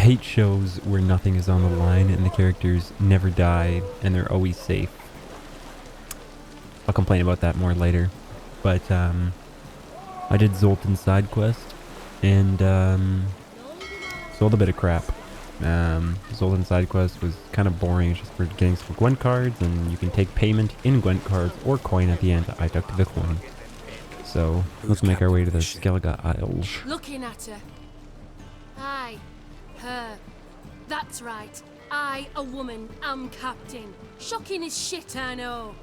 hate shows where nothing is on the line and the characters never die and they're always safe. I'll complain about that more later. But I did Zoltan's side quest and sold a bit of crap. Zoltan's side quest was kind of boring, just for getting some Gwent cards, and you can take payment in Gwent cards or coin at the end. I took the coin. So let's make our way to the Skellige Isles. Looking at her. Aye, her. That's right. I, a woman, am captain. Shocking as shit, I know.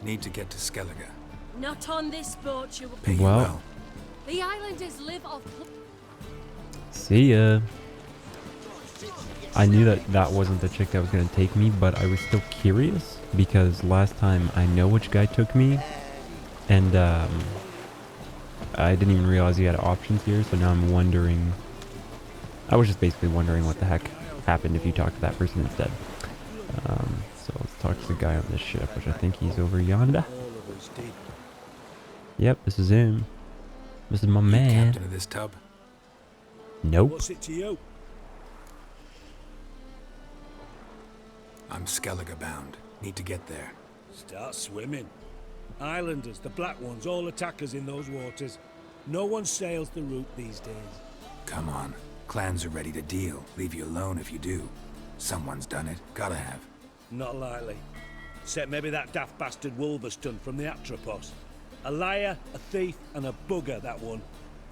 Need to get to Skellige. Not on this boat, you will. Pay you Well. well. The islanders live off. See ya. I knew that wasn't the chick that was gonna take me, but I was still curious because last time I know which guy took me, and I didn't even realize he had options here. So now I'm wondering. I was just basically wondering what the heck happened if you talked to that person instead. So let's talk to the guy on this ship, which I think he's over yonder. Yep, this is him. This is my man. Captain of this tub? Nope. What's it to you? I'm Skellige bound. Need to get there. Start swimming. Islanders, the black ones, all attackers in those waters. No one sails the route these days. Come on. Clans are ready to deal. Leave you alone if you do. Someone's done it. Gotta have. Not likely. Except maybe that daft bastard Wolverstone from the Atropos. A liar, a thief, and a bugger, that one.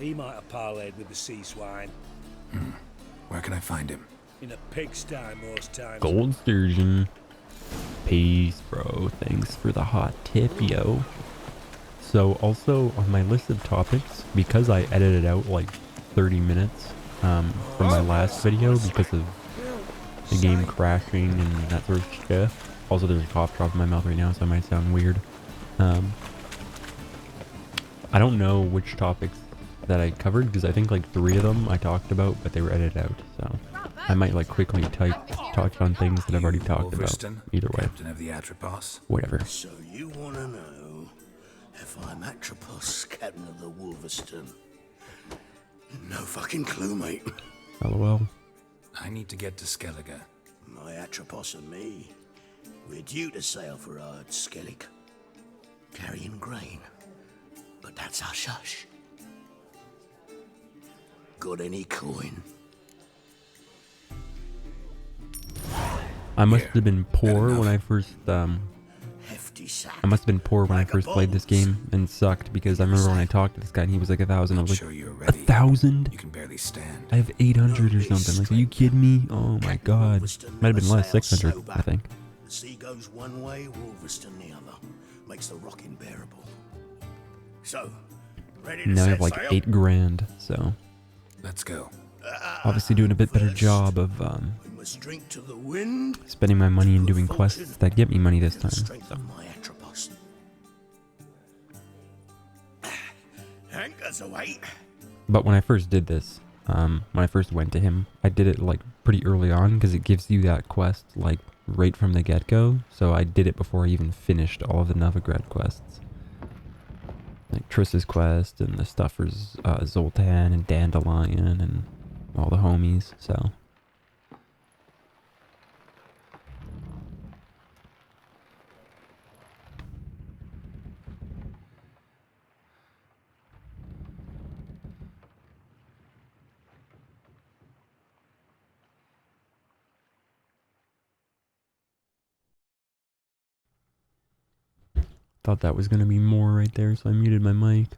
He might have parlayed with the sea swine. Where can I find him? In a pigsty most times. Gold sturgeon. Peace, bro. Thanks for the hot tip, yo. So also on my list of topics, because I edited out like 30 minutes from my last video because of the game crashing and that sort of stuff. Also, there's a cough drop in my mouth right now, so I might sound weird. I don't know which topics that I covered because I think like 3 of them I talked about, but they were edited out. So I might like quickly touch on things that I've already talked about. Wolverstone, Either way, Captain of the Atropos. whatever. So you want to know if I'm Atropos, captain of the Wolverstone? No fucking clue, mate. LOL. I need to get to Skellige. My Atropos and me, we're due to sail for our Skellige, carrying grain. But that's hush-hush. Got any coin? I must have been poor when I first Hefty sack. I must have been poor when I first played this game and sucked because I remember when I talked to this guy and he was like 1,000. I was like, Sure you're ready. 1,000? You can barely stand. I have 800 or something. Like, are you kidding me? Oh my god. Might have been less, 600, I think. The sea goes one way, Wolverstone the other. Makes the rocking bearable. So, ready to Now I set have like sail? 8 grand, so Let's go. obviously doing a bit better job of We must drink to the wind. spending my money and doing quests that get me money this The time. strength of my Atropos. Anchors away. But when I first did this, when I first went to him, I did it like pretty early on because it gives you that quest like right from the get-go. So I did it before I even finished all of the Novigrad quests. Like Triss's quest and the stuff for Zoltan and Dandelion and all the homies, so. Thought that was going to be more right there, so I muted my mic.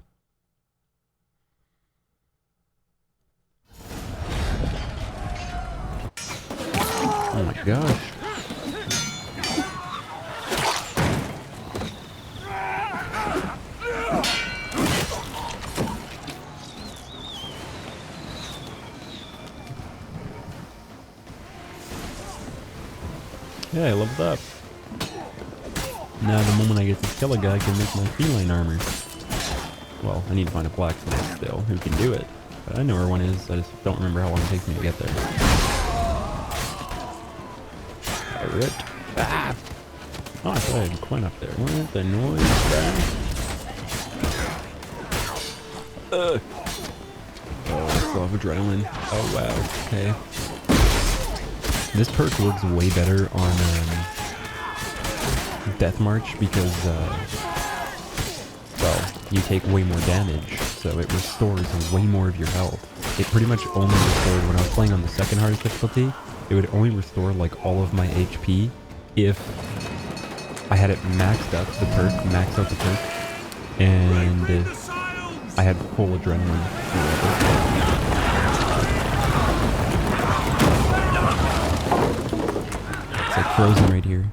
Oh my gosh. Yeah, I leveled up. Now the moment I get to Skellige, I can make my feline armor. Well, I need to find a blacksmith still who can do it. But I know where one is, I just don't remember how long it takes me to get there. Pirate. Ah! Oh, I thought I had Quinn up there. What the noise, bro? Oh, still have adrenaline. Oh wow, okay. This perk works way better on Death March because, well, you take way more damage, so it restores way more of your health. It pretty much only restored, when I was playing on the second hardest difficulty, it would only restore like all of my HP if I had it maxed up, the perk, maxed out the perk, and I had full adrenaline. It's like frozen right here.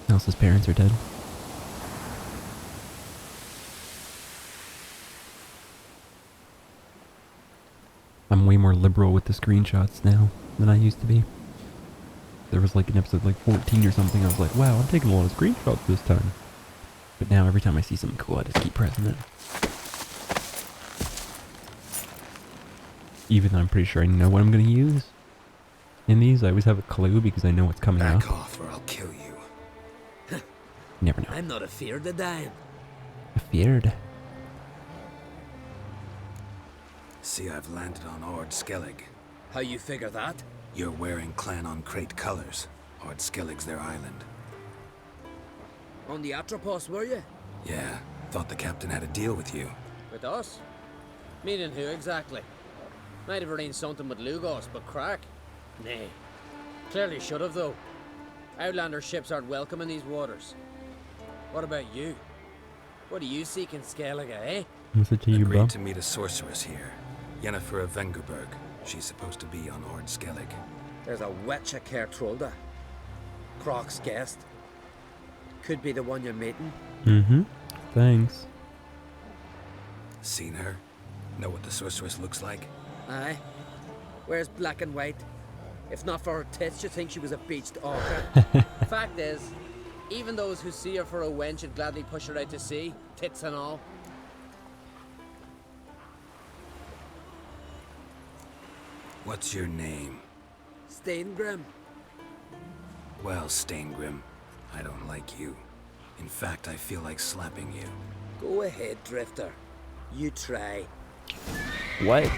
Elsa's parents are dead. I'm way more liberal with the screenshots now than I used to be. There was like an episode like 14 or something, I was like, wow, I'm taking a lot of screenshots this time. But now every time I see something cool, I just keep pressing it. Even though I'm pretty sure I know what I'm going to use in these, I always have a clue because I know what's coming up. Back off or I'll kill you. Never know. I'm not afeard of dying. Feared. See, I've landed on Ord Skellige. How you figure that? You're wearing Clan on Crate colors. Ord Skellige's their island. On the Atropos, were you? Yeah, thought the captain had a deal with you. With us? Meaning who exactly? Might have arranged something with Lugos, but crack? Nay. Clearly should have, though. Outlander ships aren't welcome in these waters. What about you? What do you seek in Skellige, eh? What's it to you, bro? Agreed to meet a sorceress here. Yennefer of Vengerberg. She's supposed to be on Ord Skellige. There's a witch at KAER TROLDE. Croc's guest. Could be the one you're meeting. Mm-hmm. Thanks. Seen her? Know what the sorceress looks like? Aye. Wears black and white. If not for her tits, you'd think she was a beached orca. Fact is, even those who see her for a wench would gladly push her out to sea, tits and all. What's your name? Steingrim. Well, Steingrim, I don't like you. In fact, I feel like slapping you. Go ahead, Drifter. You try. What?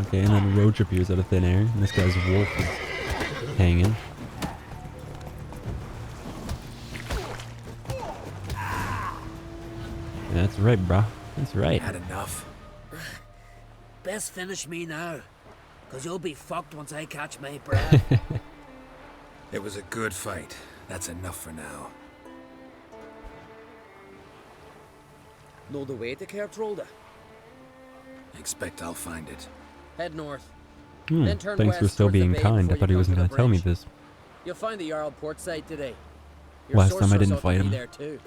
Okay, and then Roach appears out of thin air, and this guy's wolf is hanging. That's right, brah. That's right. Had enough. Best finish me now, cause you'll be fucked once I catch my breath. It was a good fight. That's enough for now. Know the way to KAER TROLDE? Expect I'll find it. Head north. Hmm, Then turn thanks for west still towards the being bay kind. I before thought he you wasn't come going to to tell me the bridge. this. You'll find the Jarl port side today. Your Last time I sorceress didn't ought to fight be him. there too.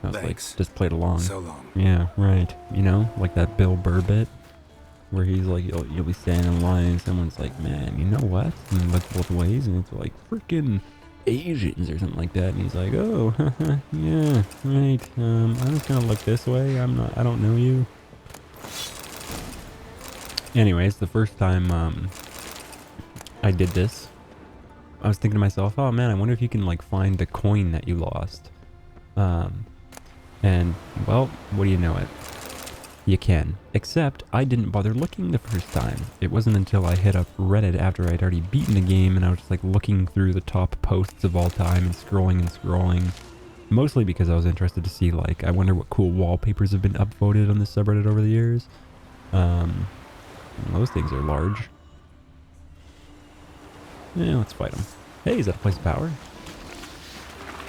I was Thanks. like, just played along. So long. Yeah, right. You know, like that Bill Burr bit, where he's like, you'll be standing in line and someone's like, man, you know what? And he looks both ways and it's like, freaking Asians or something like that. And he's like, oh, yeah, right. I'm just gonna look this way. I don't know you. Anyways, the first time I did this, I was thinking to myself, oh man, I wonder if you can like find the coin that you lost. And well, what do you know it? You can. Except I didn't bother looking the first time. It wasn't until I hit up Reddit after I'd already beaten the game and I was just like looking through the top posts of all time and scrolling. Mostly because I was interested to see like, I wonder what cool wallpapers have been upvoted on this subreddit over the years. Those things are large. Yeah, let's fight them. Hey, is that a place of power?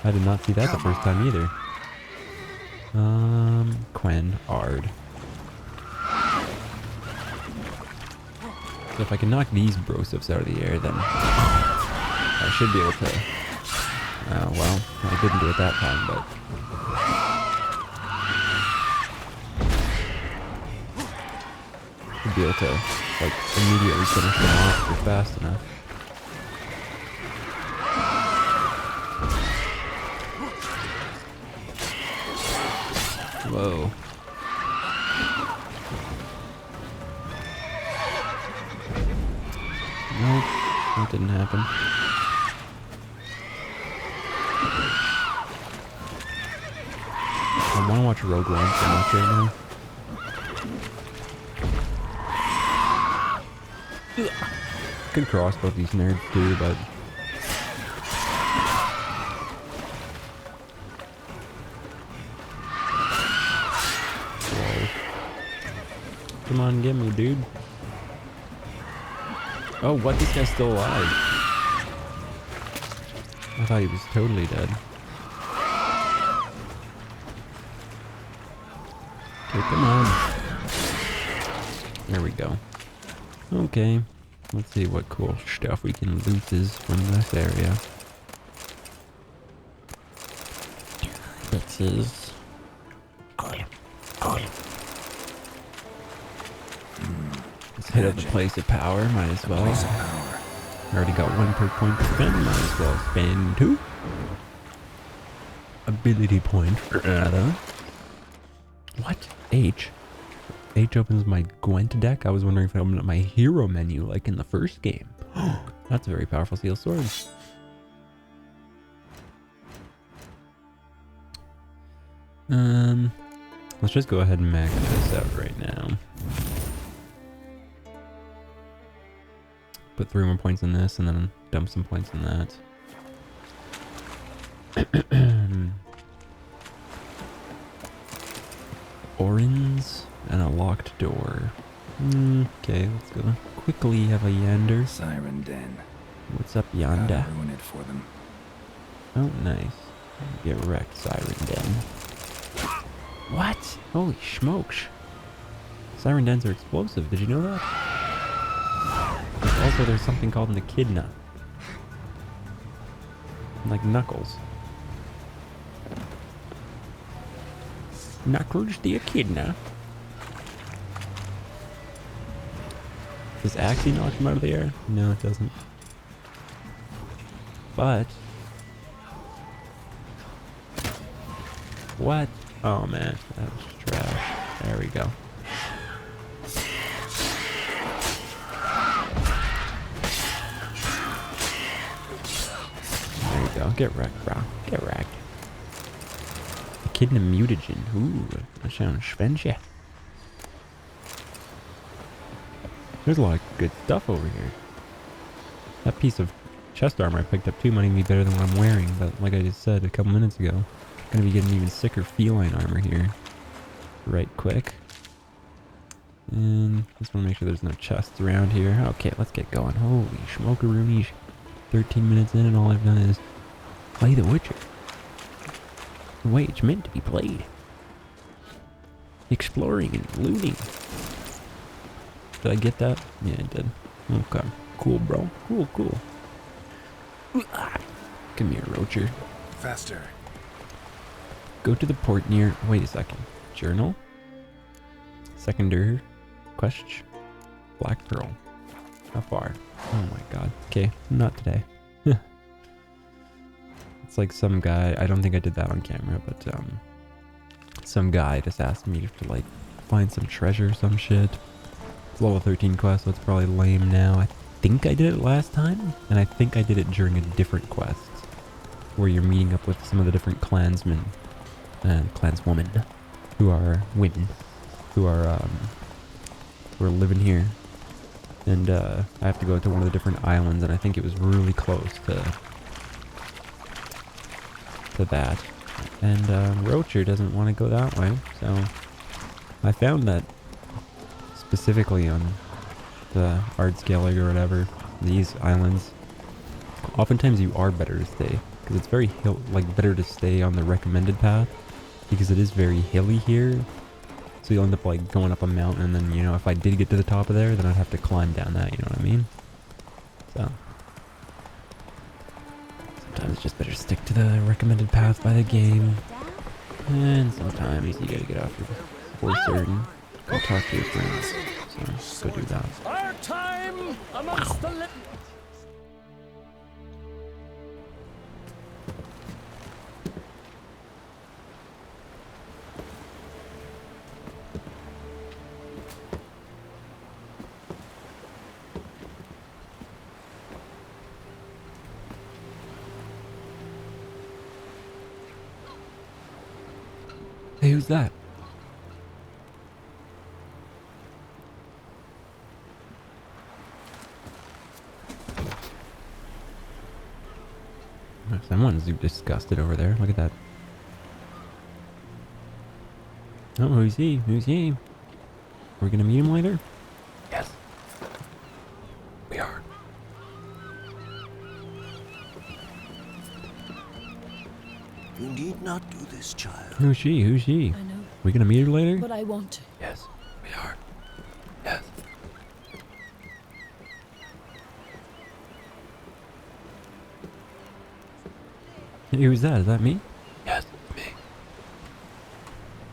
I did not see that the first time either. Quen Ard. So if I can knock these brosifs out of the air, then I should be able to. Well, I didn't do it that time, but. Should be able to, like, immediately finish them off if they're fast enough. Whoa. Nope. That didn't happen. I want to watch Rogue One so much right now. Could cross both these nerds too, but whoa. Come on, get me, dude. Oh, what? This guy's still alive. I thought he was totally dead. Okay, come on. There we go. Okay. Let's see what cool stuff we can loot from this area. This is... Let's hit up the place of power, might as well. Already got 1 perk point to spend, might as well spend 2. Ability point, rather. What? H? H opens my Gwent deck. I was wondering if I opened up my hero menu like in the first game. That's a very powerful steel sword. Let's just go ahead and max this out right now. Put 3 more points in this and then dump some points in that. Orins and a locked door. Okay, let's go quickly have a yander. Siren Den. What's up, yonder? Gotta ruin it for them. Oh, nice. Get wrecked, Siren Den. What? Holy smokes. Siren Dens are explosive. Did you know that? Also, there's something called an echidna. Like Knuckles. Knuckles the echidna. Does Axie knock him out of the air? No, it doesn't. But... What? Oh man, that was trash. There we go. There you go. Get wrecked, bro. Get wrecked. Echidna mutagen. Ooh, that sounds fancy. There's a lot of good stuff over here. That piece of chest armor I picked up too might even be better than what I'm wearing, but like I just said a couple minutes ago, I'm gonna be getting even sicker feline armor here. Right quick. And just wanna make sure there's no chests around here. Okay, let's get going. Holy smokeroonies. 13 minutes in and all I've done is play The Witcher. The way it's meant to be played. Exploring and looting. Did I get that? Yeah, I did. Okay. Cool, bro. Cool, cool. Come here, Roacher. Faster. Go to the port near... Wait a second. Journal? Secondary question. Black Pearl. How far? Oh my god. Okay, not today. It's like some guy... I don't think I did that on camera, but some guy just asked me to like find some treasure or some shit. It's level 13 quest, so it's probably lame now. I think I did it last time, and I think I did it during a different quest where you're meeting up with some of the different clansmen and clanswomen who are women who are living here, and I have to go to one of the different islands, and I think it was really close to that, and Roacher doesn't want to go that way, so I found that specifically on the art Skellige or whatever, these islands, oftentimes you are better to stay, because it's very better to stay on the recommended path, because it is very hilly here, so you'll end up like going up a mountain, and then, you know, if I did get to the top of there, then I'd have to climb down that, you know what I mean? So sometimes it's just better to stick to the recommended path by the game, and sometimes you gotta get off your horse and go talk to your friends. So go do that. Our time amongst the living. Who's that? Someone's disgusted over there. Look at that. Oh, who's he? Who's he? We're gonna meet him later? Yes. We are. You need not do this, child. Who's she? Who's she? I know, We gonna meet her later? but I want to. Yes, we are. Yes. Hey, who's that? Is that me? Yes, me.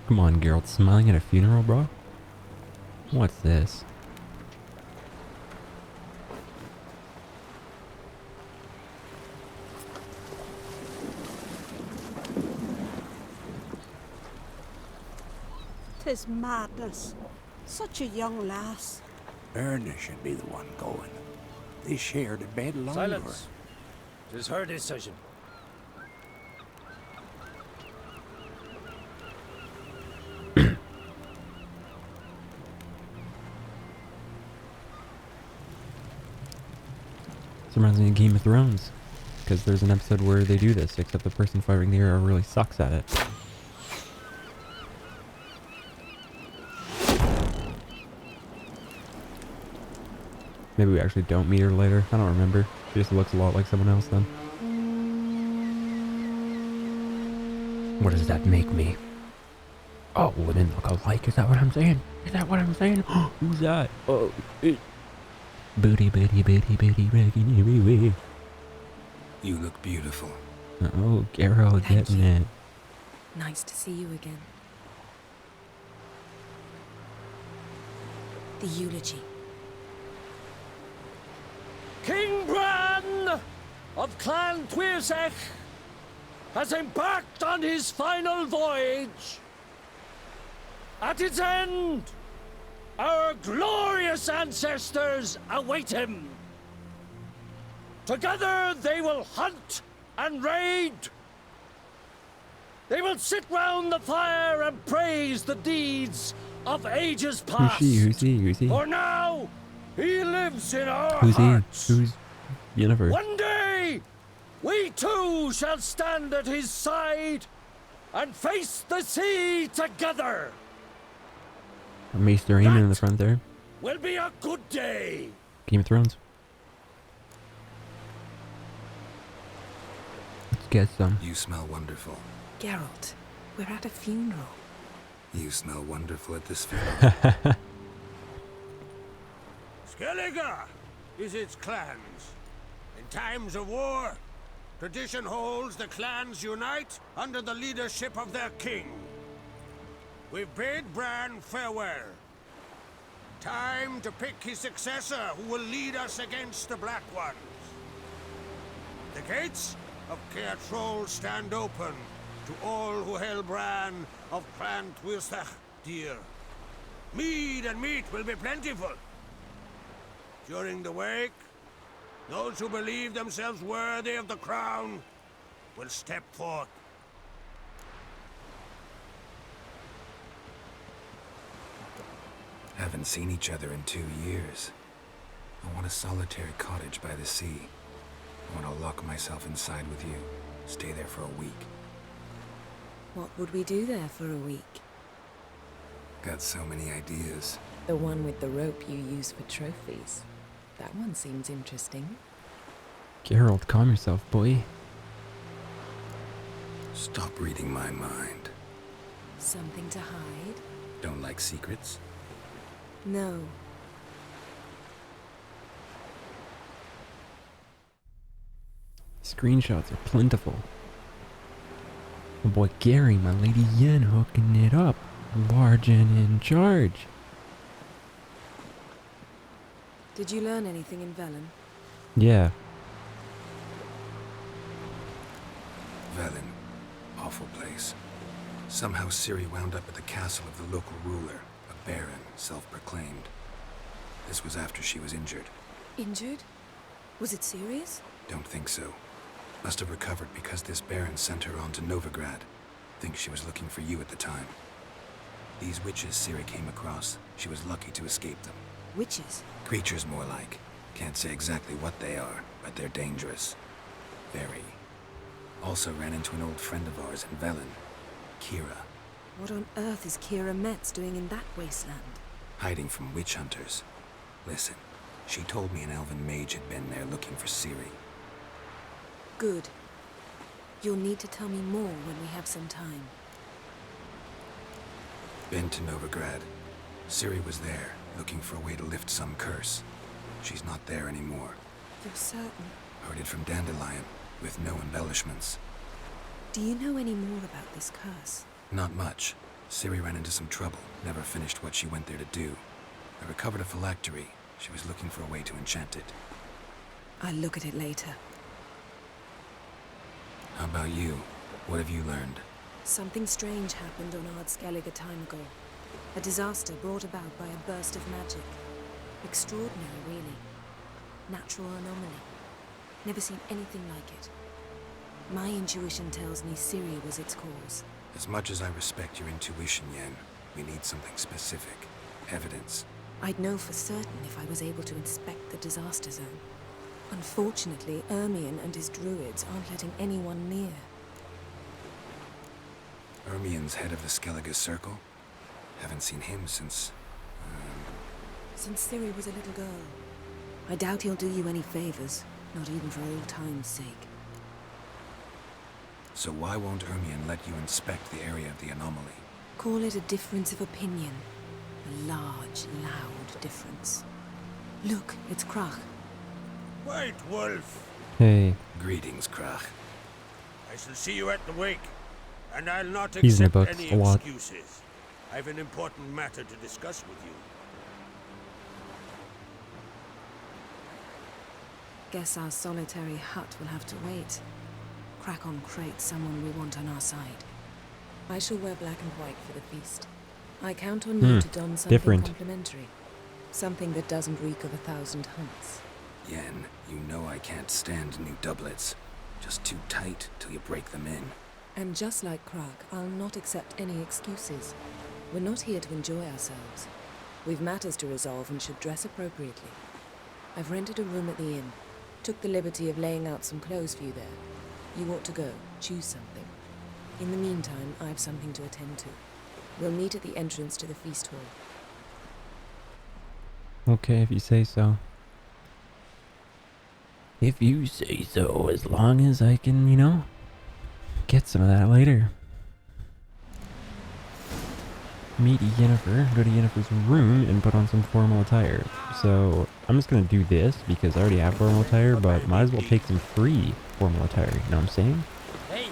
Come on, Geralt. Smiling at a funeral, bro? What's this? "'Tis madness. Such a young lass." Erna should be the one going. They shared a bed longer. Silence. It is her decision. This reminds me of Game of Thrones. Because there's an episode where they do this, except the person fighting the arrow really sucks at it. Maybe we actually don't meet her later. I don't remember. She just looks a lot like someone else then. What does that make me? Oh, women look alike. Is that what I'm saying? Is that what I'm saying? Who's that? Oh, booty, booty, booty, booty, wrecking everywhere. You look beautiful. Oh, Geralt getting it. Nice to see you again. The eulogy. King Bran of Clan Tuirsech has embarked on his final voyage. At its end, our glorious ancestors await him. Together they will hunt and raid. They will sit round the fire and praise the deeds of ages past. Who's she? Who's he? Who's he? For now, he lives in our Who's he? hearts. Who's Yennefer? One day, we too shall stand at his side and face the sea together. Maester Aemon in the front there. Will be a good day. Game of Thrones. Let's get some. You smell wonderful. Geralt, we're at a funeral. You smell wonderful at this funeral. Skellige is its clans. In times of war, tradition holds the clans unite under the leadership of their king. We've bid Bran farewell. Time to pick his successor who will lead us against the Black Ones. The gates of KAER stand open to all who held Bran of Clan Tuirsech dear. Mead and meat will be plentiful. During the wake, those who believe themselves worthy of the crown will step forth. Haven't seen each other in 2 years. I want a solitary cottage by the sea. I want to lock myself inside with you. Stay there for a week. What would we do there for a week? Got so many ideas. The one with the rope you use for trophies. That one seems interesting. Geralt, calm yourself, boy. Stop reading my mind. Something to hide? Don't like secrets? No. Screenshots are plentiful. My boy Gary, my lady Yen hooking it up. Large and in charge. Did you learn anything in Velen? Yeah. Velen. Awful place. Somehow Ciri wound up at the castle of the local ruler, a baron, self-proclaimed. This was after she was injured. Injured? Was it serious? Don't think so. Must have recovered because this baron sent her on to Novigrad. Think she was looking for you at the time. These witches Ciri came across, she was lucky to escape them. Witches? Creatures more like. Can't say exactly what they are, but they're dangerous. Very. Also ran into an old friend of ours in Velen, Kira. What on earth is Kira Metz doing in that wasteland? Hiding from witch hunters. Listen, she told me an elven mage had been there looking for Ciri. Good. You'll need to tell me more when we have some time. Been to Novigrad. Ciri was there, looking for a way to lift some curse. She's not there anymore. You're certain? Heard it from Dandelion, with no embellishments. Do you know any more about this curse? Not much. Ciri ran into some trouble, never finished what she went there to do. I recovered a phylactery. She was looking for a way to enchant it. I'll look at it later. How about you? What have you learned? Something strange happened on Ard Skellige a time ago. A disaster brought about by a burst of magic. Extraordinary, really. Natural anomaly. Never seen anything like it. My intuition tells me Ciri was its cause. As much as I respect your intuition, Yen, we need something specific. Evidence. I'd know for certain if I was able to inspect the disaster zone. Unfortunately, Ermion and his druids aren't letting anyone near. Ermion's head of the Skellige Circle? Haven't seen him since... Since Ciri was a little girl. I doubt he'll do you any favors, not even for old time's sake. So why won't Ermion let you inspect the area of the anomaly? Call it a difference of opinion. A large, loud difference. Look, it's Krach. White Wolf. Hey, Greetings, Krach. I shall see you at the wake, and I'll not He's in the accept books any a lot. excuses. I've an important matter to discuss with you. Guess our solitary hut will have to wait. Crack on crate someone we want on our side. I shall wear black and white for the feast. I count on you to don something different. complimentary. Something that doesn't reek of 1,000 hunts. Yen, you know I can't stand new doublets. Just too tight till you break them in. And just like Krag, I'll not accept any excuses. We're not here to enjoy ourselves. We've matters to resolve and should dress appropriately. I've rented a room at the inn. Took the liberty of laying out some clothes for you there. You ought to go. Choose something. In the meantime, I have something to attend to. We'll meet at the entrance to the feast hall. Okay, if you say so. If you say so, as long as I can, get some of that later. Meet Yennefer, go to Yennefer's room, and put on some formal attire. So, I'm just gonna do this, because I already have formal attire, but might as well take some free formal attire, you know what I'm saying? Hey,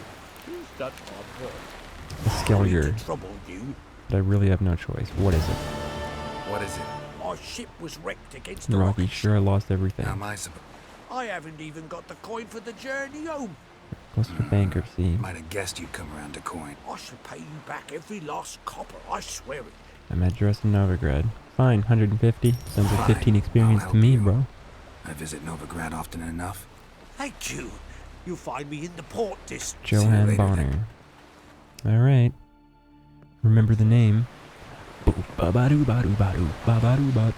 who's that boy? A Skellige. Trouble you. But I really have no choice. What is it? What is it? Our ship was wrecked against the Rocky, rocks. sure I lost everything. How am I supposed... I haven't even got the coin for the journey home. Close to bankruptcy. Might have guessed you'd come around to coin. I shall pay you back every last copper, I swear it. I'm addressed in Novigrad. Fine, 150. Sounds like Fine, 15 experience I'll to me, help you. bro. I visit Novigrad often enough. Thank you. You'll find me in the port district. Johann later, Bonner. Alright. Remember the name. Boop, ba-ba-doo, ba-doo, ba-doo, ba-ba-doo, ba.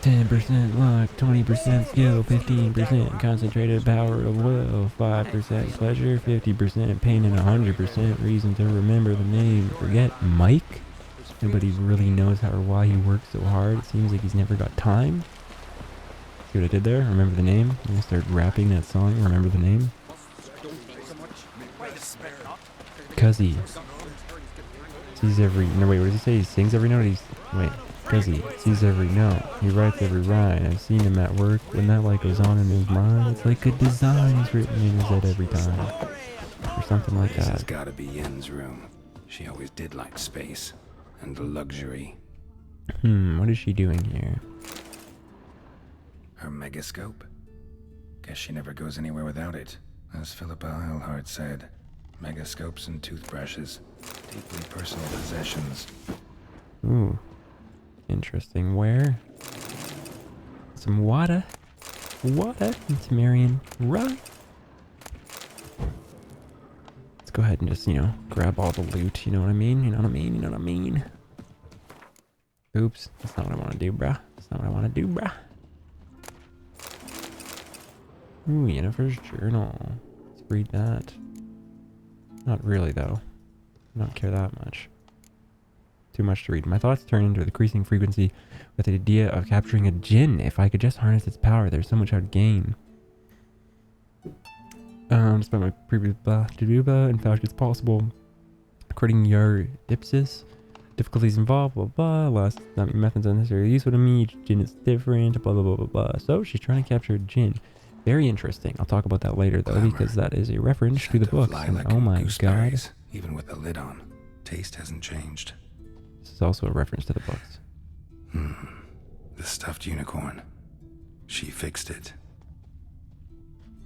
10% luck, 20% skill, 15% concentrated power of will, 5% pleasure, 50% pain, and 100% reason to remember the name. Forget Mike? Nobody really knows how or why he works so hard. It seems like he's never got time. See what I did there? Remember the name? I'm gonna start rapping that song, Remember the Name. Cuzzy. Sees every... No, wait, what does he say? He sings every note? Wait. Cuzzy. Sees every note. He writes every rhyme. I've seen him at work. When that light goes on in his mind, it's like a design's written in his head every time. Or something like This has that. gotta be Yen's room. She always did like space. And luxury. What is she doing here? Her megascope? Guess she never goes anywhere without it. As Philippa Eilhart said, megascopes and toothbrushes. Deeply personal possessions. Ooh. Interesting. Where? Some water. Water. It's Marion. Run. Let's go ahead and just, you know, grab all the loot. You know what I mean? You know what I mean? You know what I mean? Oops. That's not what I want to do, bruh. That's not what I want to do, bruh. Ooh, Yennefer's journal. Let's read that. Not really, though. I don't care that much. Too much to read. My thoughts turn into a decreasing frequency with the idea of capturing a djinn. If I could just harness its power, there's so much I'd gain. Despite my previous in fact it's possible. According your dipsis, difficulties involved, blah blah, last not many methods unnecessarily useful to me, each djinn is different, blah blah blah blah blah. So she's trying to capture a djinn. Very interesting. I'll talk about that later though, because that is a reference to the book. And oh my god. Even with the lid on, taste hasn't changed. This is also a reference to the books. The stuffed unicorn. She fixed it.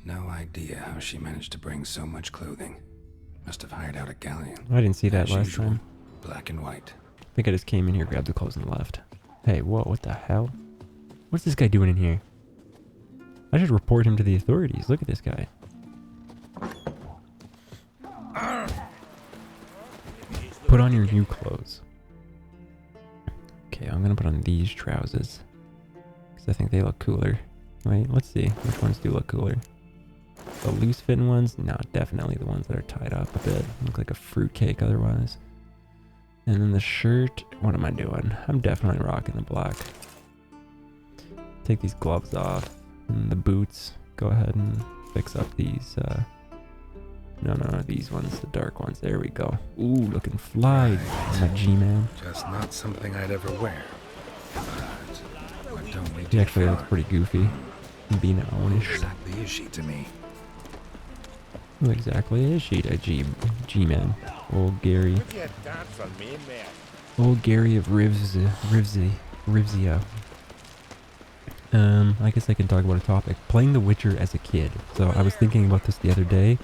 No idea how she managed to bring so much clothing. Must have hired out a galleon. I didn't see that As last usual, time. Black and white. I think I just came in here, grabbed the clothes and left. Hey, whoa, what the hell? What's this guy doing in here? I should report him to the authorities. Look at this guy. Put on your new clothes. Okay, I'm gonna put on these trousers. Because I think they look cooler. Wait, let's see. Which ones do look cooler? The loose fitting ones? No, definitely the ones that are tied up a bit. Look like a fruitcake otherwise. And then the shirt, what am I doing? I'm definitely rocking the black. Take these gloves off. And the boots, go ahead and fix up these, no, these ones, the dark ones. There we go. Ooh, looking fly, my G-man. Just not something I'd ever wear. But what don't we do? He actually looks pretty goofy. Being Who ownish. exactly is she to me? Who exactly is she? A G-man. Old Gary. Old Gary of Rivzia. I guess I can talk about a topic. Playing The Witcher as a kid. So I was thinking about this the other day.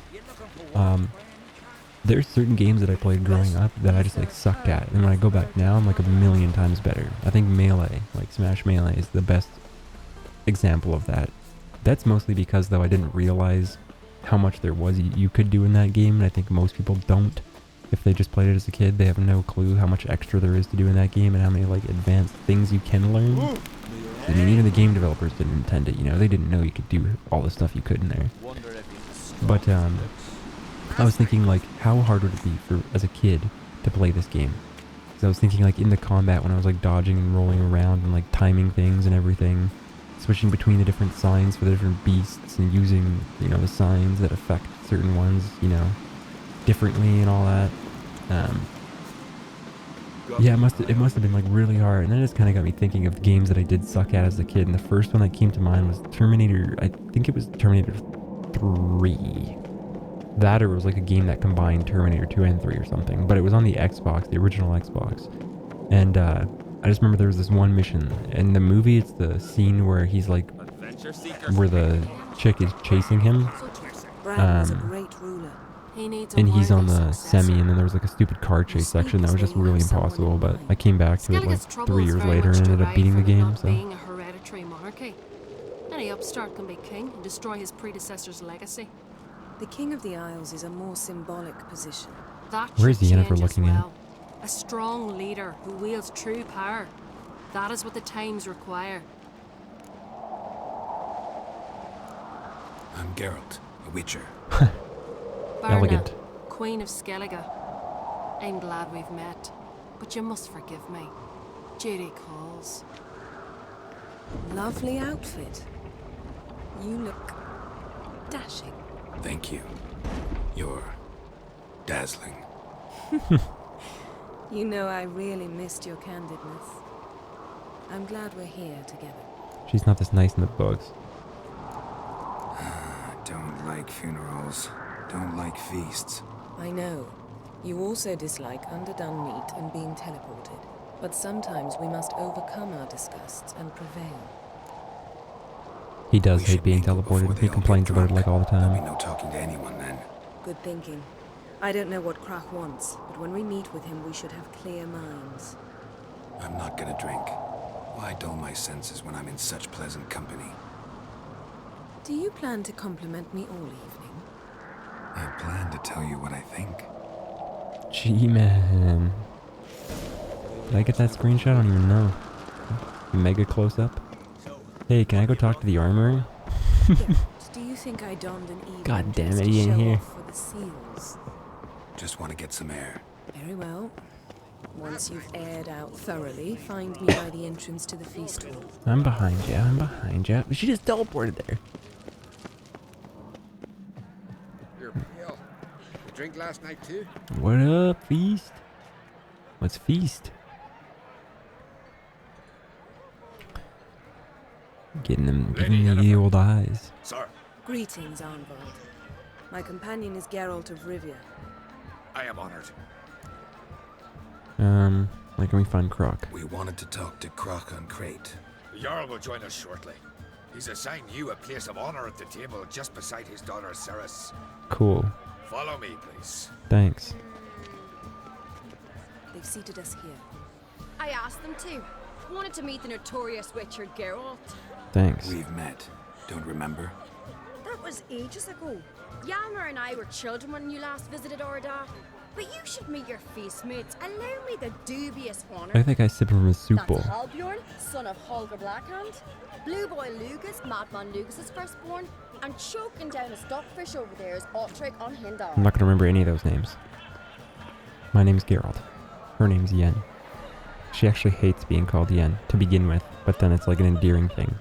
There's certain games that I played growing up that I just like sucked at. And when I go back now, I'm like a million times better. I think Melee, like Smash Melee, is the best example of that. That's mostly because though I didn't realize how much there was you could do in that game. And I think most people don't. If they just played it as a kid, they have no clue how much extra there is to do in that game and how many like advanced things you can learn. I mean, even the game developers didn't intend it, you know, they didn't know you could do all the stuff you could in there. But, I was thinking, like, how hard would it be for, as a kid, to play this game? Because I was thinking, like, in the combat, when I was, like, dodging and rolling around and, like, timing things and everything, switching between the different signs for the different beasts and using, you know, the signs that affect certain ones, you know, differently and all that. Yeah, it must have been like really hard, and then it just kind of got me thinking of the games that I did suck at as a kid. And the first one that came to mind was Terminator. I think it was Terminator 3. That or it was like a game that combined Terminator 2 and 3 or something. But it was on the Xbox, the original Xbox. And I just remember there was this one mission in the movie. It's the scene where he's like, where the chick is chasing him. Bran was a great ruler. And he's on the semi, and then there was like a stupid car chase section that was just really impossible, but I came back to it like 3 years later and ended up beating the game, so. Being a hereditary monarchy. Any upstart can be king and destroy his predecessor's legacy. The King of the Isles is a more symbolic position. That Where's should Yennefer change as looking at? well. A strong leader who wields true power. That is what the times require. I'm Geralt, a Witcher. Elegant. Queen of Skellige. I'm glad we've met, but you must forgive me. Duty calls. Lovely outfit. You look dashing. Thank you. You're dazzling. You know, I really missed your candidness. I'm glad we're here together. She's not this nice in the books. Don't like funerals. Don't like feasts. I know. You also dislike underdone meat and being teleported. But sometimes we must overcome our disgusts and prevail. He does We hate should being mingle before teleported. they He all complains get about it drunk. like all the There'll be time. no talking to anyone then. Good thinking. I don't know what Krach wants, but when we meet with him, we should have clear minds. I'm not gonna drink. Why dull my senses when I'm in such pleasant company? Do you plan to compliment me all evening? I plan to tell you what I think. G-Man. Did I get that screenshot? I don't even know. Mega close-up. Hey, can I go talk to the armorer? Do you think I donned an evening God damn dress it, to he ain't show here. off for the seals? Just want to get some air. Very well. Once you've aired out thoroughly, find me by the entrance to the feast hall. I'm behind you. I'm behind you. She just teleported there. You're pale. You drink last night too? What up, Feast? What's Feast? Getting them the old eyes. Sir, Greetings, Arnvald. My companion is Geralt of Rivia. I am honored. Where can we find Croc? We wanted to talk to Croc on Crate. The Jarl will join us shortly. He's assigned you a place of honor at the table just beside his daughter Ceres. Cool. Follow me, please. Thanks. They've seated us here. I asked them to. Wanted to meet the notorious witcher Geralt. Thanks. We've met. Don't remember? That was ages ago. Yalmer and I were children when you last visited Orda. But you should meet your feast mates. Allow me the dubious honor. I think I sip from a soup That's bowl. Halbjorn, son of Holger Blackhand. Blue Boy Lugas, Madman Lugas' firstborn. And choking down a stockfish over there is Otric on Hindar. I'm not gonna remember any of those names. My name's Geralt. Her name's Yen. She actually hates being called Yen to begin with, but then it's like an endearing thing.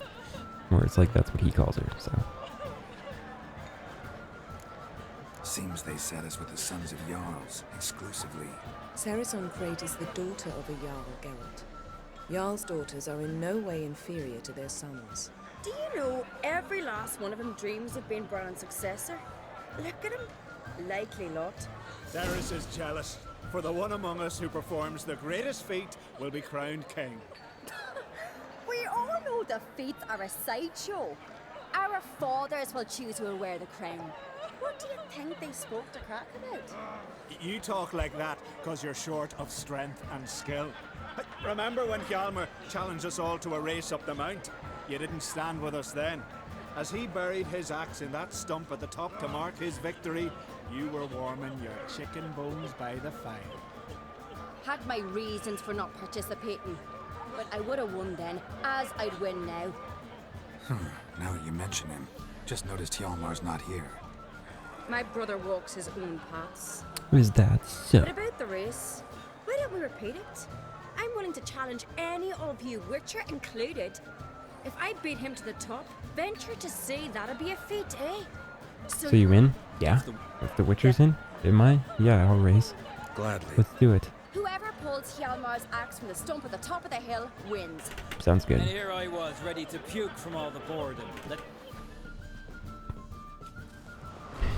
Where it's like that's what he calls her, so. Seems they set us with the sons of Jarls, exclusively. Ceres on Crate is the daughter of a Jarl, Geralt. Jarl's daughters are in no way inferior to their sons. Do you know every last one of them dreams of being Bran's successor? Look at him. Likely lot. Ceres is jealous, for the one among us who performs the greatest feat will be crowned king. We all know the feats are a sideshow. Our fathers will choose who will wear the crown. What do you think they spoke to Crack about? You talk like that because you're short of strength and skill. Remember when Hjalmar challenged us all to a race up the mount? You didn't stand with us then. As he buried his axe in that stump at the top to mark his victory, you were warming your chicken bones by the fire. Had my reasons for not participating. But I would have won then, as I'd win now. Now that you mention him, just noticed Hjalmar's not here. My brother walks his own paths. Is that so? What about the race? Why don't we repeat it? I'm willing to challenge any of you, Witcher included. If I beat him to the top, venture to say that'd be a feat, eh? So you in? Yeah. If the Witcher's in? Am I? Yeah, I'll race. Gladly. Let's do it. Whoever pulls Hjalmar's axe from the stump at the top of the hill wins. Sounds good. And here I was, ready to puke from all the boredom.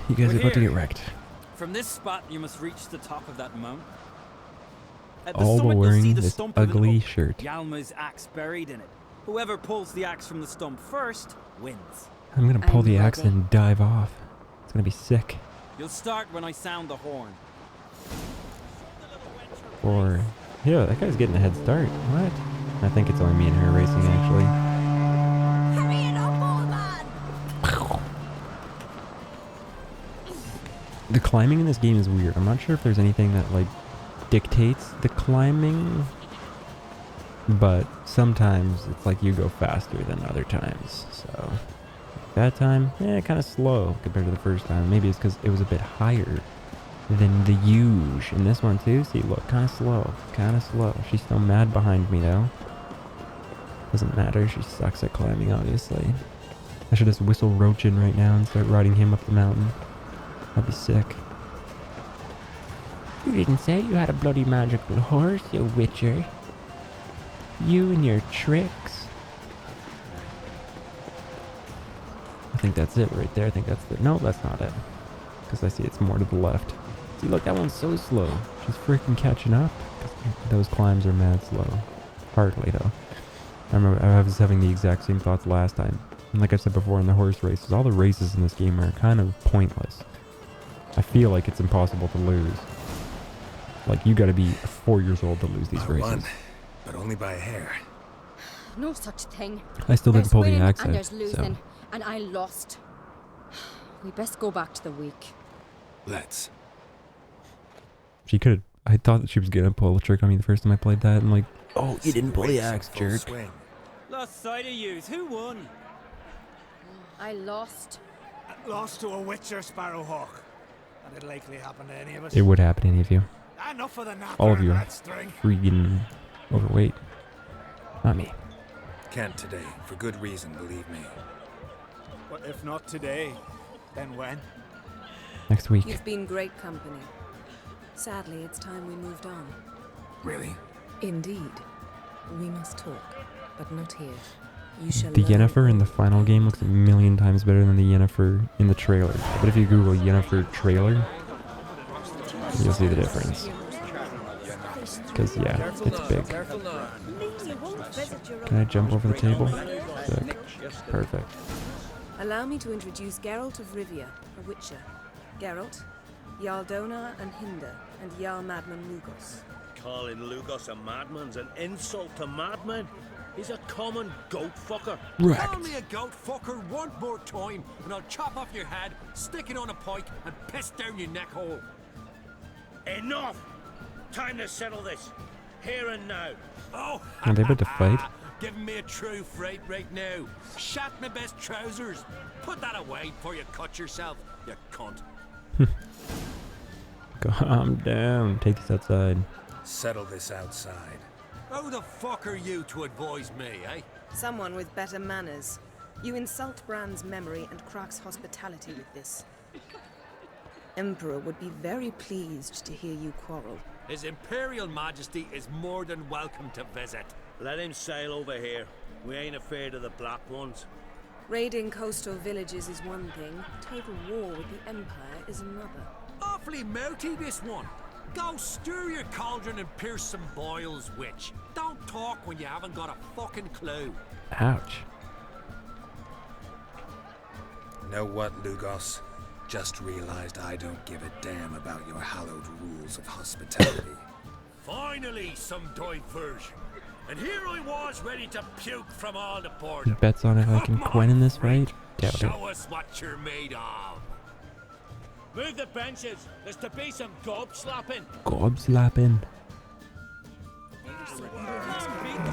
You guys We're are about to here. get wrecked. From this spot, you must reach the top of that mountain. At the All summit, you'll wearing see the this stump of an ugly oak, shirt. Yalma's axe buried in it. Whoever pulls the axe from the stump first wins. I'm gonna pull I'm the axe ready. and dive off. It's gonna be sick. You'll start when I sound the horn. Or, yeah, that guy's getting a head start. What? I think it's only me and her racing, actually. Hurry it up, old man! The climbing in this game is weird. I'm not sure if there's anything that, like, dictates the climbing. But sometimes it's like you go faster than other times. So, that time, kind of slow compared to the first time. Maybe it's because it was a bit higher than the huge. In this one too, see, look, kind of slow. Kind of slow. She's still mad behind me though. Doesn't matter, she sucks at climbing, obviously. I should just whistle Roachin right now and start riding him up the mountain. That'd be sick. You didn't say you had a bloody magical horse, you witcher. You and your tricks. I think that's it right there. I think that's the... No, that's not it. Because I see it's more to the left. See, look, that one's so slow. She's freaking catching up. Those climbs are mad slow. Hardly, though. I remember I was having the exact same thoughts last time. And like I said before in the horse races, all the races in this game are kind of pointless. I feel like it's impossible to lose. Like, you gotta be 4 years old to lose these I races. won, but only by a hair. No such thing. I still didn't There's pull the winning axe and out, there's losing, so... and I lost. We best go back to the week. Let's. She could. I thought that she was gonna pull a trick on me the first time I played that. I'm like, oh, you didn't pull the axe, jerk. Swing. Lost sight of yous. Who won? I lost. Lost to a Witcher, Sparrowhawk. That'd likely happen to any of us. It would happen to any of you. Enough of the napper All of you and are that string. freaking overweight. Not me. Can't today, for good reason, believe me. But if not today, then when? Next week. You've been great company. Sadly, it's time we moved on. Really? Indeed. We must talk, but not here. You shall The learn Yennefer in the all final game looks a million times better than the Yennefer in the trailer. But if you Google Yennefer trailer, you'll see the difference. Because, yeah, it's big. Can I jump over the table? Sick. Perfect. Allow me to introduce Geralt of Rivia, a Witcher. Geralt, Jarl Donar and Hinder, and Jarl Madman Lugos. Calling Lugos a madman's an insult to madmen. He's a common goat fucker. Call me a goat fucker one more time, and I'll chop off your head, stick it on a pike, and piss down your neck hole. Enough! Time to settle this. Here and now. Oh, Are they about to fight? Giving me a true fright right now. Shat my best trousers. Put that away before you cut yourself, you cunt. Calm down. Take this outside. Settle this outside. Who the fuck are you to advise me, eh? Someone with better manners. You insult Bran's memory and Krak's hospitality with this. Emperor would be very pleased to hear you quarrel. His Imperial Majesty is more than welcome to visit. Let him sail over here. We ain't afraid of the black ones. Raiding coastal villages is one thing. Total war with the Empire is another. Awfully mouty, this one. Go stir your cauldron and pierce some boils, witch. Don't talk when you haven't got a fucking clue. Ouch. Know what, Lugos? Just realized I don't give a damn about your hallowed rules of hospitality. Finally, some diversion. And here I was ready to puke from all the He boredom. bets on if I can Quen in this fight? Doubt it. Show us what you're made of. Move the benches. There's to be some gob slapping. Gob slapping.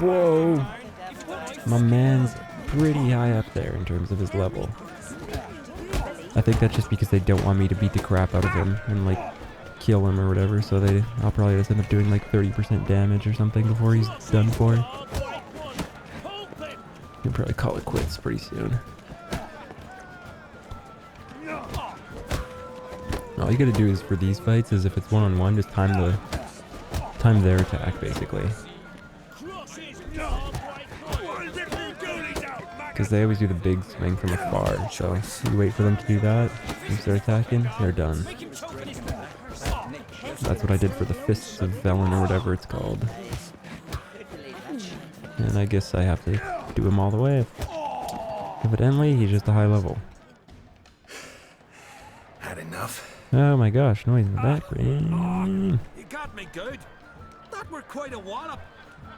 Whoa. My man's pretty high up there in terms of his level. I think that's just because they don't want me to beat the crap out of him and like kill him or whatever, so I'll probably just end up doing like 30% damage or something before he's done for. He'll probably call it quits pretty soon. All you gotta do is for these fights is if it's one-on-one, just time their attack basically. Because they always do the big swing from afar, so you wait for them to do that, you start attacking, they're done. That's what I did for the Fists of Velen or whatever it's called. And I guess I have to do him all the way. Evidently, he's just a high level. Had enough? Oh my gosh, noise in the background. You got me good. That were quite a wallop.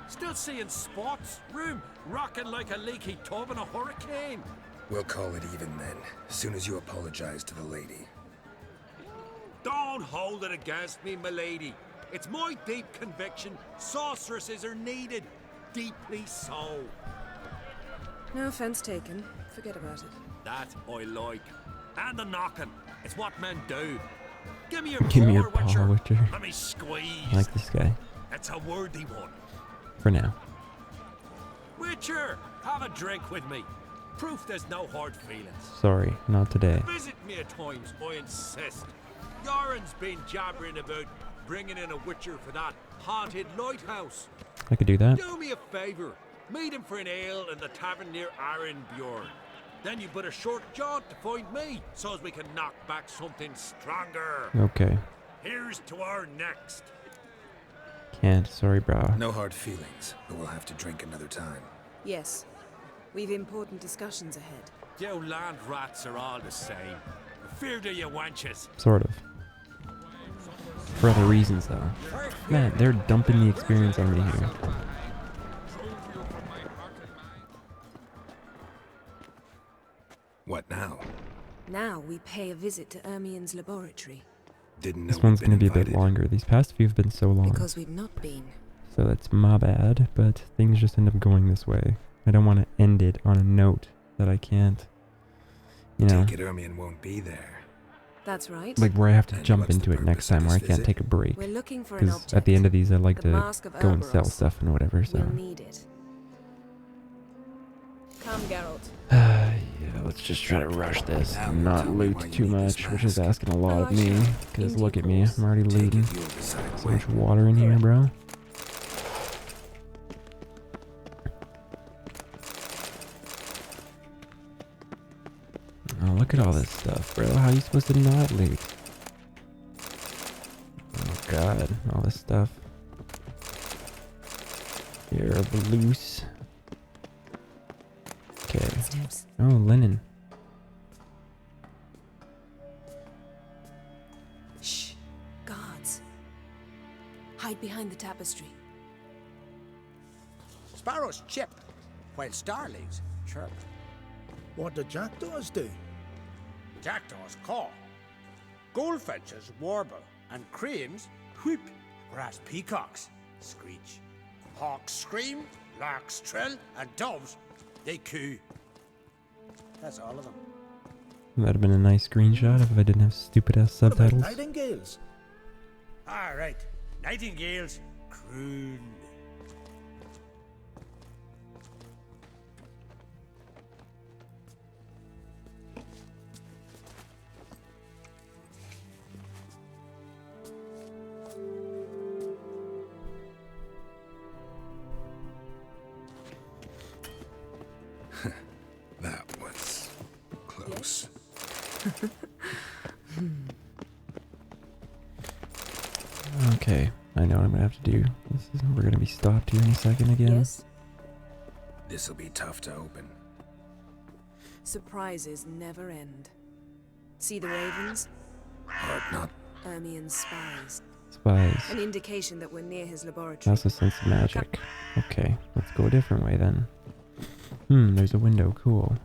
Still seeing spots, room rocking like a leaky tub in a hurricane. We'll call it even then, as soon as you apologize to the lady. Don't hold it against me, milady. It's my deep conviction sorceresses are needed. Deeply so. No offense taken. Forget about it. That I like. And the knocking. It's what men do. Give me your paw, Witcher. Let me squeeze. I like this guy. It's a worthy one. For now. Witcher, have a drink with me. Proof there's no hard feelings. Sorry, not today. Visit me at times, I insist. Yoren's been jabbering about bringing in a Witcher for that haunted lighthouse. I could do that. Do me a favour. Meet him for an ale in the tavern near Arenbjorn. Then you but a short jaunt to find me, so as we can knock back something stronger. Okay. Here's to our next. Can't, sorry, bro. No hard feelings, but we'll have to drink another time. Yes. We've important discussions ahead. You land rats are all the same. Fear to you wenches. Sort of. For other reasons, though. Man, they're dumping the experience on me here. What now? Now we pay a visit to Ermien's laboratory. Didn't know This one's we'd going to been be a bit invited. longer. These past few have been so long. Because we've not been. So that's my bad, but things just end up going this way. I don't want to end it on a note that I can't, you know, Take it Ermion won't be there. That's right. like where I have to And jump what's the into it next purpose of time, where I this can't visit? take a break. We're looking for an Because object. at the end of these, I like The to Mask of go and sell Ouroboros. stuff and whatever, so. We'll need it. Come, Geralt. Yeah, let's just try to rush this Now and you not tell me loot why you too need this much, which is mask. asking a lot Oh, of I me. shall. Because In look due at me, course. I'm already Take looting. it, you'll decide So when. much water in here, bro. Oh, look at all this stuff, bro. How are you supposed to not loot? Oh god, all this stuff. Here are the loose. Okay. Footsteps. Oh, linen. Shh. Guards. Hide behind the tapestry. Sparrows chip, while starlings chirp. What do jackdaws do? Jackdaws caw. Goldfinches warble, and cranes whoop, whereas peacocks screech. Hawks scream, larks trill, and doves, they coo. That's all of them. That'd have been a nice screenshot if I didn't have stupid ass What about subtitles. nightingales? Ah, right. Nightingales croon. That was close. Okay, I know what I'm gonna have to do. We're gonna be stopped here in a second again. Yes? This'll be tough to open. Surprises never end. See the ravens? Hard not. Ermion's spies. Spies. An indication that we're near his laboratory. That's a sense of magic. Okay, let's go a different way then. There's a window. Cool.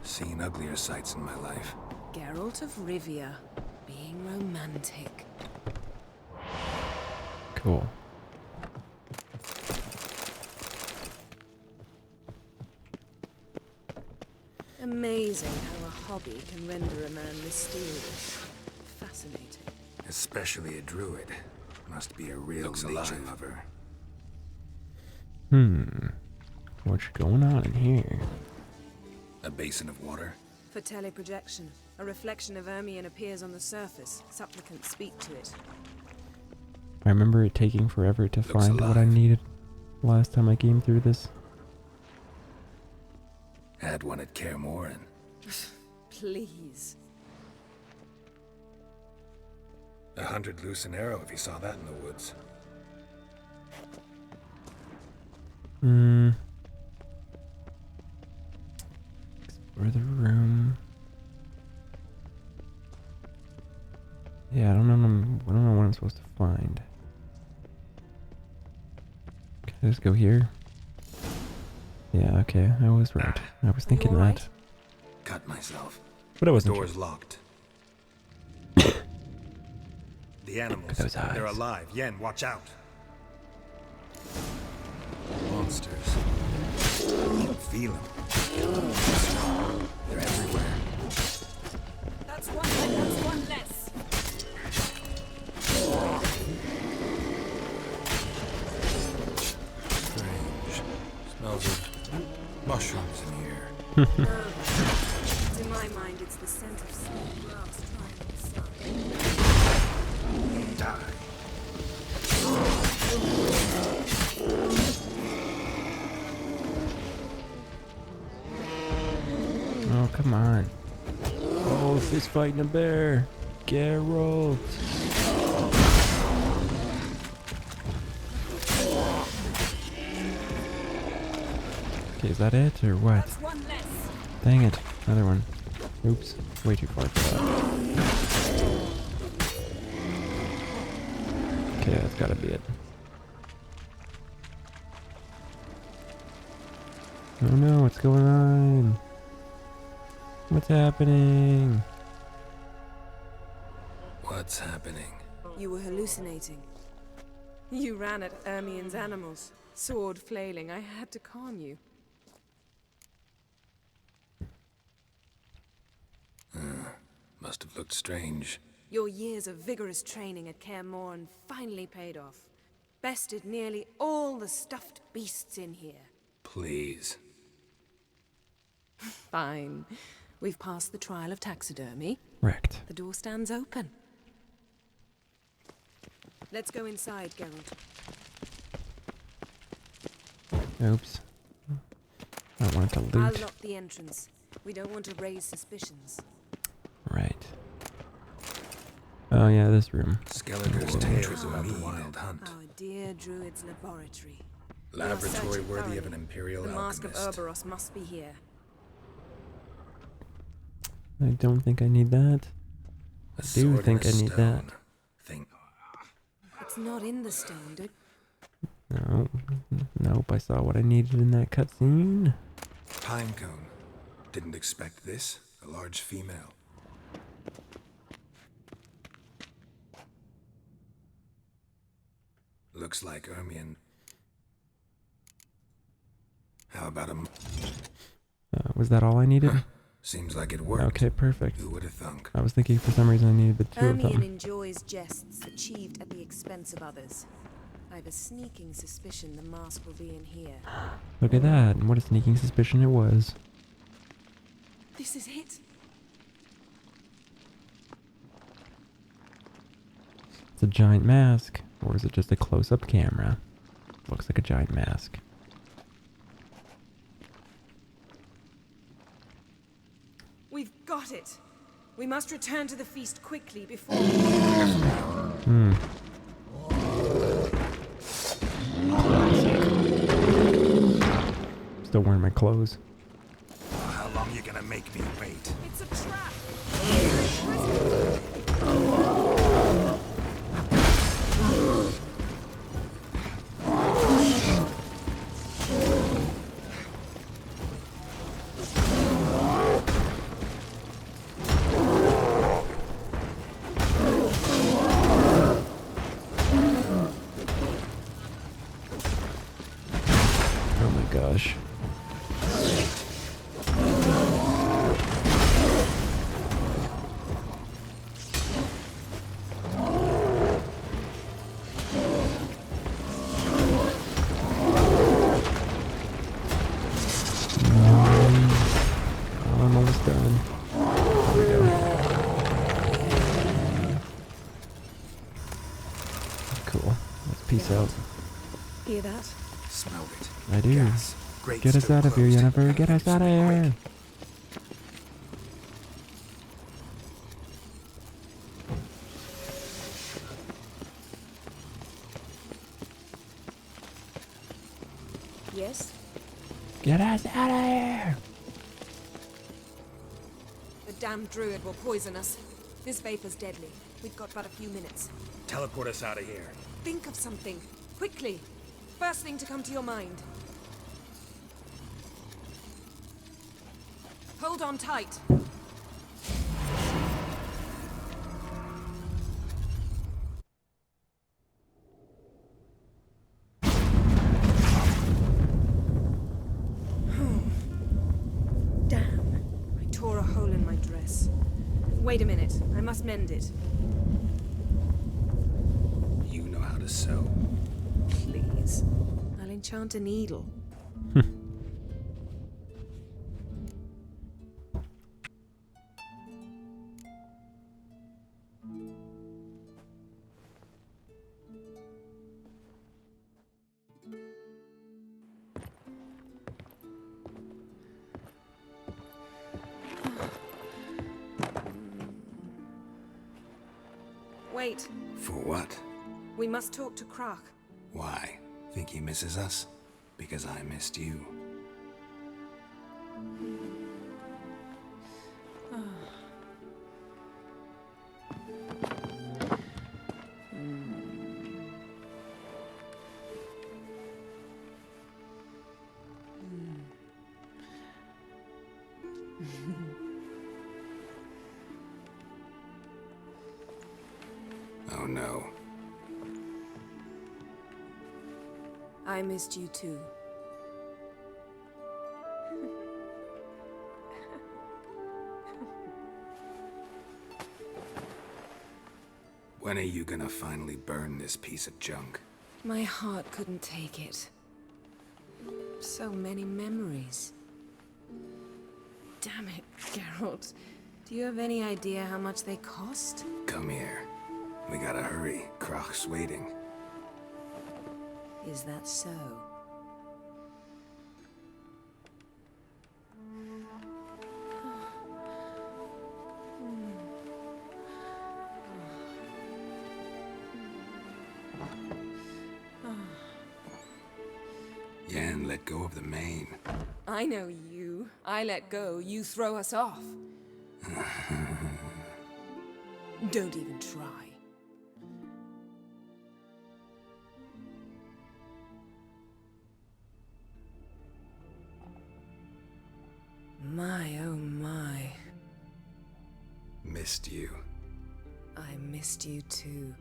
Seen uglier sights in my life. Geralt of Rivia, being romantic. Cool. Amazing how a hobby can render a man mysterious. Fascinating. Especially a druid. Must be a real Looks nature alive. lover. What's going on in here? A basin of water. For teleprojection, a reflection of Ermion appears on the surface. Supplicants speak to it. I remember it taking forever to Looks find what I alive. needed last time I came through this. Had one at KAER Morin. Please. 100 loose an arrow if you saw that in the woods. Explore the room. Yeah, I don't know what I'm supposed to find. Can I just go here? Yeah, okay, I was right. I was thinking all right? that. Cut myself. But I wasn't Door's sure. locked. The animals. Those They're eyes. alive. Yen, watch out. Monsters. You can feel them. They're everywhere. That's one less. Strange. Smells of mushrooms in here. To my mind, it's the scent of small grass trying to sun. Die. Oh, come on. Oh, fist fighting a bear. Geralt. Okay, is that it or what? That's one less. Dang it. Another one. Oops. Way too far for that. Okay, that's gotta be it. Oh no, what's going on? What's happening? What's happening? You were hallucinating. You ran at Ermien's animals, sword flailing. I had to calm you. Must have looked strange. Your years of vigorous training at KAER finally paid off. Bested nearly all the stuffed beasts in here. Please. Fine. We've passed the trial of taxidermy. Wrecked. The door stands open. Let's go inside, Geralt. Oops. I don't want it to loot. I'll lock the entrance. We don't want to raise suspicions. Right. Oh yeah, this room. Skellige's tales about the wild hunt. Our dear druid's laboratory. Laboratory worthy of an imperial The mask of alchemist. Ouroboros must be here. I don't think I need that. A I do sword think I and a need that. stone. Think. It's not in the stone, dude. No. Nope, I saw what I needed in that cutscene. Pinecone. Didn't expect this. A large female. Looks like Ermion. How about him? Was that all I needed? Seems like it worked. Okay, perfect. Who would have thunk? I was thinking for some reason I needed the two of Ermion them. enjoys jests achieved at the expense of others. I have a sneaking suspicion the mask will be in here. Look at that, and what a sneaking suspicion it was. This is it. It's a giant mask, or is it just a close-up camera? Looks like a giant mask. We've got it. We must return to the feast quickly before... Still wearing my clothes. How long you gonna make me wait? It's a trap! Oh my gosh. I'm almost done. There we go. Cool. Let's peace out. Hear that? Smelled it. I do. Gas. Grate Get us still out of here, closed. Yennefer. Get us out of here. Yes? Get us out of here. The damned druid will poison us. This vapor's deadly. We've got but a few minutes. Teleport us out of here. Think of something. Quickly. First thing to come to your mind. Hold on tight. Damn. I tore a hole in my dress. Wait a minute. I must mend it. You know how to sew. Please. I'll enchant a needle. Wait. For what? We must talk to Croc. Why? Think he misses us? Because I missed you. Oh no. I missed you too. When are you gonna finally burn this piece of junk? My heart couldn't take it. So many memories. Damn it, Geralt. Do you have any idea how much they cost? Come here. We gotta hurry. Croc's waiting. Is that so? Yen, let go of the mane. I know you. I let go, you throw us off. Don't even try. My, oh my. Missed you. I missed you too.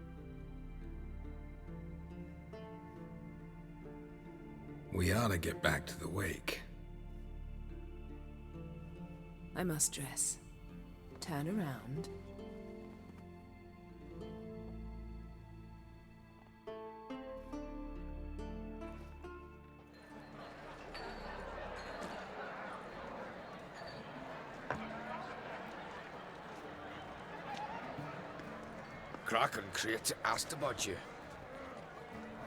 We ought to get back to the wake. I must dress. Turn around. Crach and Crate asked about you.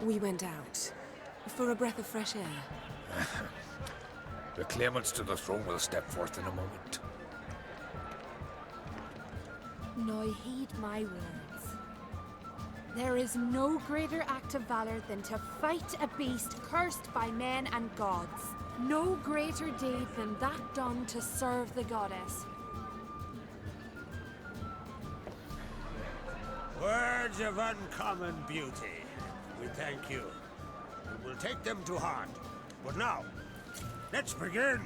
We went out. For a breath of fresh air. The claimants to the throne will step forth in a moment. Now heed my words. There is no greater act of valor than to fight a beast cursed by men and gods. No greater deed than that done to serve the goddess. Words of uncommon beauty. We thank you. We will take them to heart. But now, let's begin.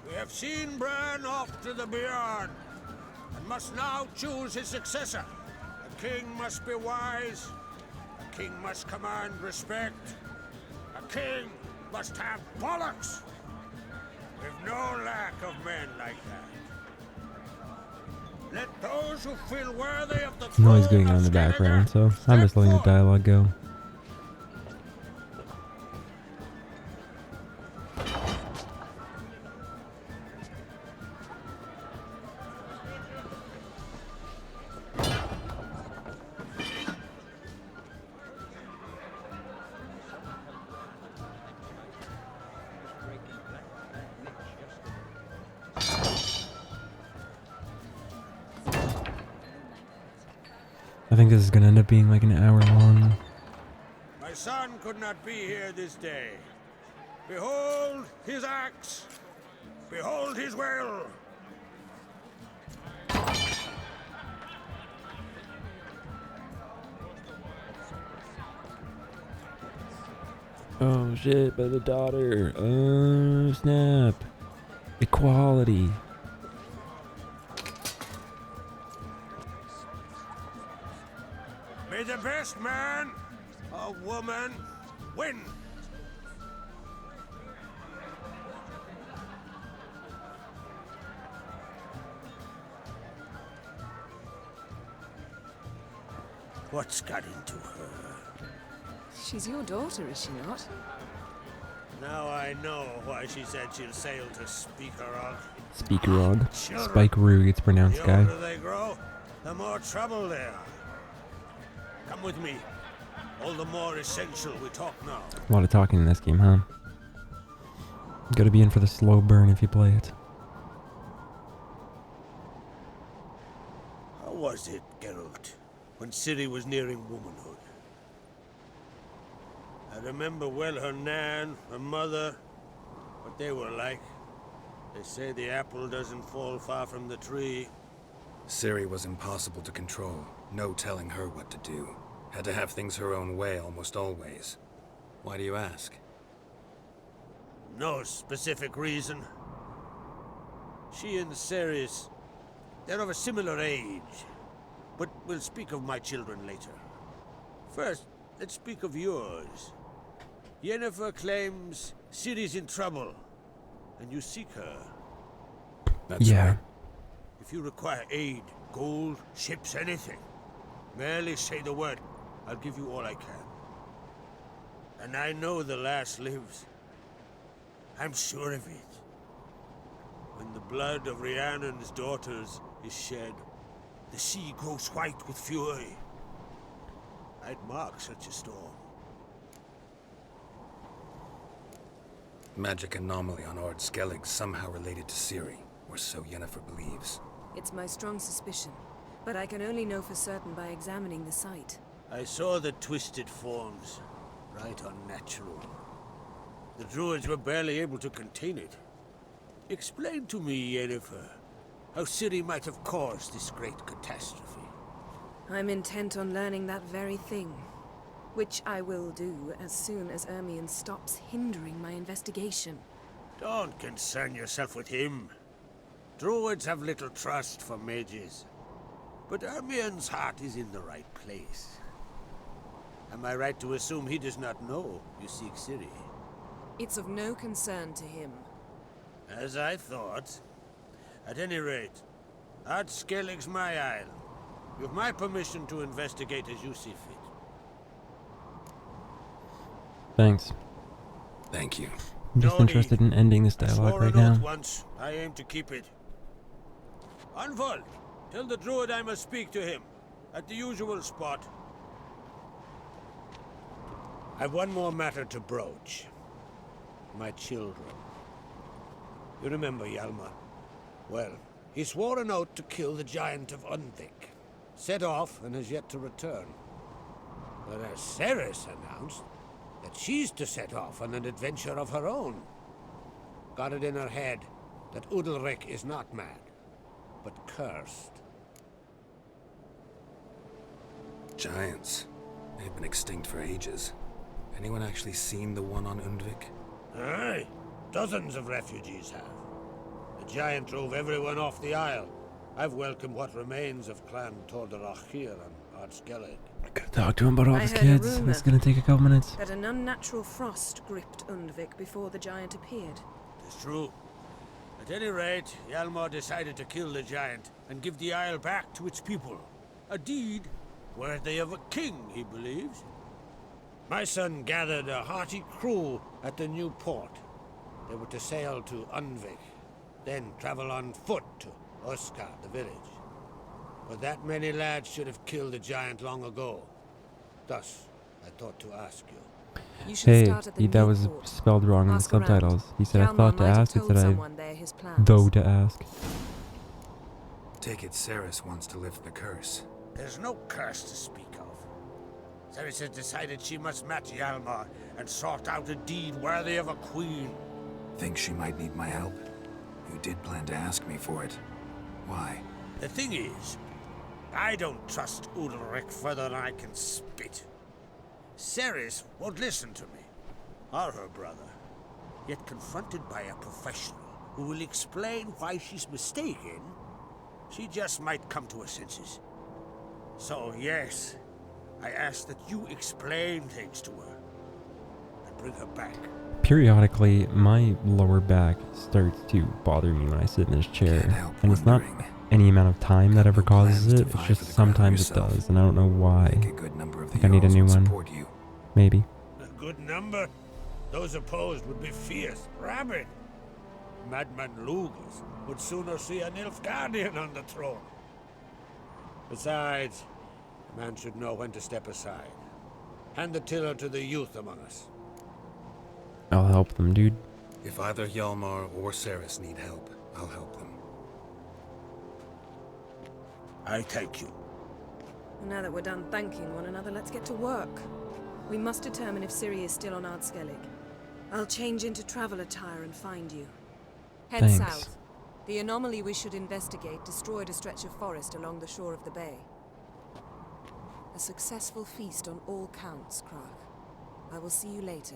We have seen Bran off to the beyond, and must now choose his successor. A king must be wise. A king must command respect. A king must have bollocks. We've no lack of men like that. Let those who feel worthy of the Noise throne going on of in the background, so Skellige I'm just letting the step forth. dialogue go. I think this is gonna end up being like an hour long. My son could not be here this day. Behold his axe. Behold his will. Oh shit, by the daughter. Oh snap. Equality. May the best man or woman win. What's got into her? She's your daughter, is she not? Now I know why she said she'll sail to Speakerog. Speakerog. Children, Spikeroo, it's pronounced, the guy. older they grow, the more trouble they are. Come with me. All the more essential we talk now. A lot of talking in this game, huh? Gotta be in for the slow burn if you play it. How was it, Geralt, when Ciri was nearing womanhood? I remember well her nan, her mother, what they were like. They say the apple doesn't fall far from the tree. Ciri was impossible to control. No telling her what to do. Had to have things her own way almost always. Why do you ask? No specific reason. She and Ceres, they're of a similar age. But we'll speak of my children later. First, let's speak of yours. Yennefer claims Ciri's in trouble, and you seek her. That's Yeah. right. If you require aid, gold, ships, anything, merely say the word. I'll give you all I can. And I know the lass lives. I'm sure of it. When the blood of Rhiannon's daughters is shed, the sea grows white with fury. I'd mark such a storm. Magic anomaly on Ard Skellige somehow related to Ciri, or so Yennefer believes. It's my strong suspicion, but I can only know for certain by examining the site. I saw the twisted forms. Right unnatural. The druids were barely able to contain it. Explain to me, Yennefer, how Ciri might have caused this great catastrophe. I'm intent on learning that very thing, which I will do as soon as Ermion stops hindering my investigation. Don't concern yourself with him. Druids have little trust for mages. But Ermion's heart is in the right place. Am I right to assume he does not know you seek Ciri? It's of no concern to him. As I thought. At any rate, Ard Skellige's my isle. You have my permission to investigate as you see fit. Thanks. Thank you. I'm just Tawny, interested in ending this I dialogue swore right an oath now. once. I aim to keep it. Unfold, tell the druid I must speak to him. At the usual spot. I've one more matter to broach. My children. You remember Hjalmar? Well, he swore an oath to kill the giant of Unvik. Set off and has yet to return. Whereas Ceres announced that she's to set off on an adventure of her own. Got it in her head that Udalric is not mad, but cursed. Giants. They've been extinct for ages. Anyone actually seen the one on Undvik? Aye, dozens of refugees have. The giant drove everyone off the isle. I've welcomed what remains of Clan TROLDE here on Ard Skellige. I gotta talk to him about all I his heard a kids. rumor It's gonna take a couple minutes. that an unnatural frost gripped Undvik before the giant appeared. It's true. At any rate, Hjalmar decided to kill the giant and give the isle back to its people. A deed worthy of a king, he believes. My son gathered a hearty crew at the new port. They were to sail to Unvik, then travel on foot to Oskar, the village. But that many lads should have killed the giant long ago. Thus, I thought to ask you. You should Hey, start at the that new was port. spelled wrong in the Ask around. subtitles. He said I Hjalmar thought to might have ask. It told said I someone there his plans. though to ask. Take it Ceres wants to lift the curse. There's no curse to speak of. Ceres has decided she must match Hjalmar and sort out a deed worthy of a queen. Think she might need my help? You did plan to ask me for it. Why? The thing is, I don't trust Udalric further than I can spit. Ceres won't listen to me, or her brother. Yet confronted by a professional who will explain why she's mistaken, she just might come to her senses. So yes, I ask that you explain things to her and bring her back. Periodically, my lower back starts to bother me when I sit in this chair. Can't help And it's not wondering. any amount of time that ever No plans causes to it. It's vie just for the crown sometimes it yourself. does, and I don't know why. Think a good number of the Think I need a Jarls new would one. support you. Maybe. A good number? Those opposed would be fierce, rabid. Madman Lugas would sooner see a Nilfgaardian on the throne. Besides, a man should know when to step aside. Hand the tiller to the youth among us. I'll help them, dude. If either Hjalmar or Ceres need help, I'll help them. I thank you. Now that we're done thanking one another, let's get to work. We must determine if Ciri is still on Ard Skellige. I'll change into travel attire and find you. Head Thanks. south. The anomaly we should investigate destroyed a stretch of forest along the shore of the bay. A successful feast on all counts, Krag. I will see you later.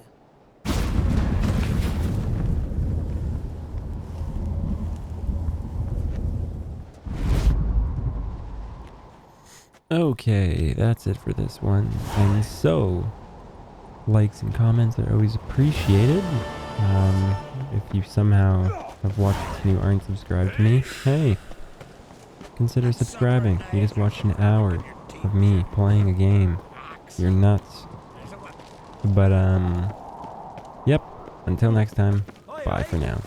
Okay, that's it for this one. And so, likes and comments are always appreciated. If you somehow have watched this and you aren't subscribed to me, hey, consider subscribing. You just watched an hour of me playing a game. You're nuts. But, yep, until next time, bye for now.